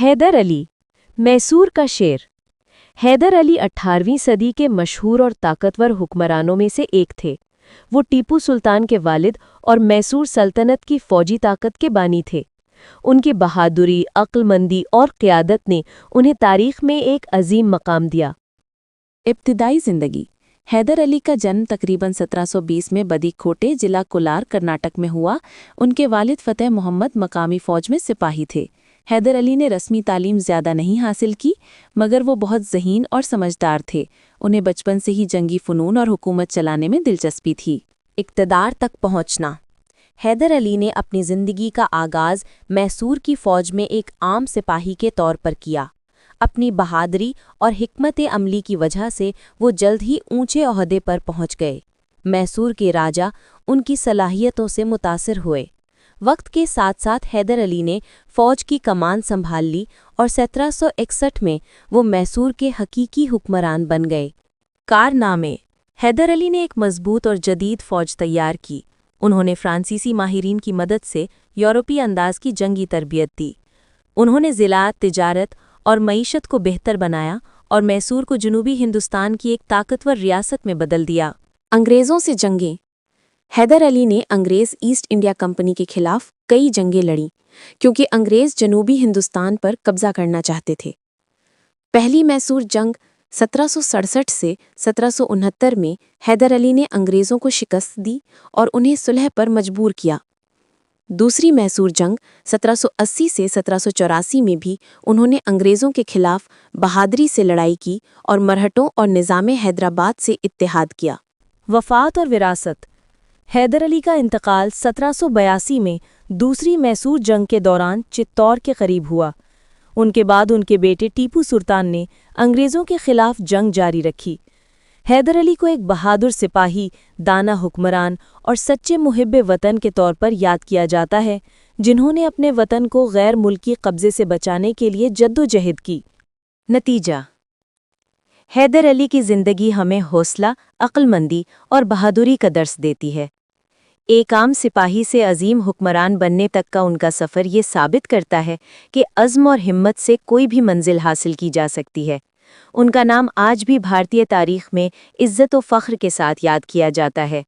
हैदर अली, मैसूर का शेर। हैदर अली 18वीं सदी के मशहूर और ताकतवर हुक्मरानों में से एक थे। वो टीपू सुल्तान के वालिद और मैसूर सल्तनत की फौजी ताकत के बानी थे। उनकी बहादुरी, अक्लमंदी और क़ियादत ने उन्हें तारीख़ में एक अजीम मकाम दिया। इब्तिदाई ज़िंदगी। हैदर अली का जन्म तकरीबन 1720 में बदीकोटे, जिला कोलार, कर्नाटक में हुआ। उनके वालिद फ़तेह मोहम्मद मकामी फ़ौज में सिपाही थे। हैदर अली ने रस्मी तालीम ज़्यादा नहीं हासिल की, मगर वो बहुत ज़हीन और समझदार थे। उन्हें बचपन से ही जंगी फ़नून और हुकूमत चलाने में दिलचस्पी थी। इक़्तिदार तक पहुँचना। हैदर अली ने अपनी ज़िंदगी का आगाज़ मैसूर की फ़ौज में एक आम सिपाही के तौर पर किया। अपनी बहादुरी और हिकमत अमली की वजह से वो जल्द ही ऊंचे ओहदे पर पहुंच गए। मैसूर के राजा उनकी सलाहियतों से मुतासिर हुए। वक्त के साथ साथ हैदर अली ने फ़ौज की कमान संभाल ली और 1761 में वो मैसूर के हकीकी हुक्मरान बन गए। कारनामे। हैदर अली ने एक मजबूत और जदीद फ़ौज तैयार की। उन्होंने फ्रांसीसी माहिरीन की मदद से यूरोपीय अंदाज की जंगी तरबियत दी। उन्होंने ज़िलात, तिजारत और मईशत को बेहतर बनाया और मैसूर को जनूबी हिंदुस्तान की एक ताकतवर रियासत में बदल दिया। अंग्रेज़ों से जंगें। हैदर अली ने अंग्रेज़ ईस्ट इंडिया कंपनी के खिलाफ कई जंगें लड़ीं, क्योंकि अंग्रेज़ जनूबी हिंदुस्तान पर कब्जा करना चाहते थे। पहली मैसूर जंग 1767 से 1769 में हैदर अली ने अंग्रेज़ों को शिकस्त दी और उन्हें सुलह पर मजबूर किया। दूसरी मैसूर जंग 1780 से 1784 में भी उन्होंने अंग्रेज़ों के खिलाफ बहादुरी से लड़ाई की और मरहटों और निज़ामे हैदराबाद से इत्तेहाद किया। वफ़ात और विरासत। हैदर अली का इंतकाल 1782 में दूसरी मैसूर जंग के दौरान चित्तौर के करीब हुआ। उनके बाद उनके बेटे टीपू सुल्तान ने अंग्रेज़ों के खिलाफ जंग जारी रखी। हैदर अली को एक बहादुर सिपाही, दाना हुक्मरान और सच्चे मुहिब्बे वतन के तौर पर याद किया जाता है, जिन्होंने अपने वतन को गैर मुल्की कब्ज़े से बचाने के लिए जद्दोजहद की। नतीजा। हैदर अली की ज़िंदगी हमें हौसला, अक्लमंदी और बहादुरी का दर्स देती है। एक आम सिपाही से अजीम हुक्मरान बनने तक का उनका सफ़र ये साबित करता है कि अज़्म और हिम्मत से कोई भी मंजिल हासिल की जा सकती है। उनका नाम आज भी भारतीय तारीख़ में इज़्ज़त और फ़ख्र के साथ याद किया जाता है।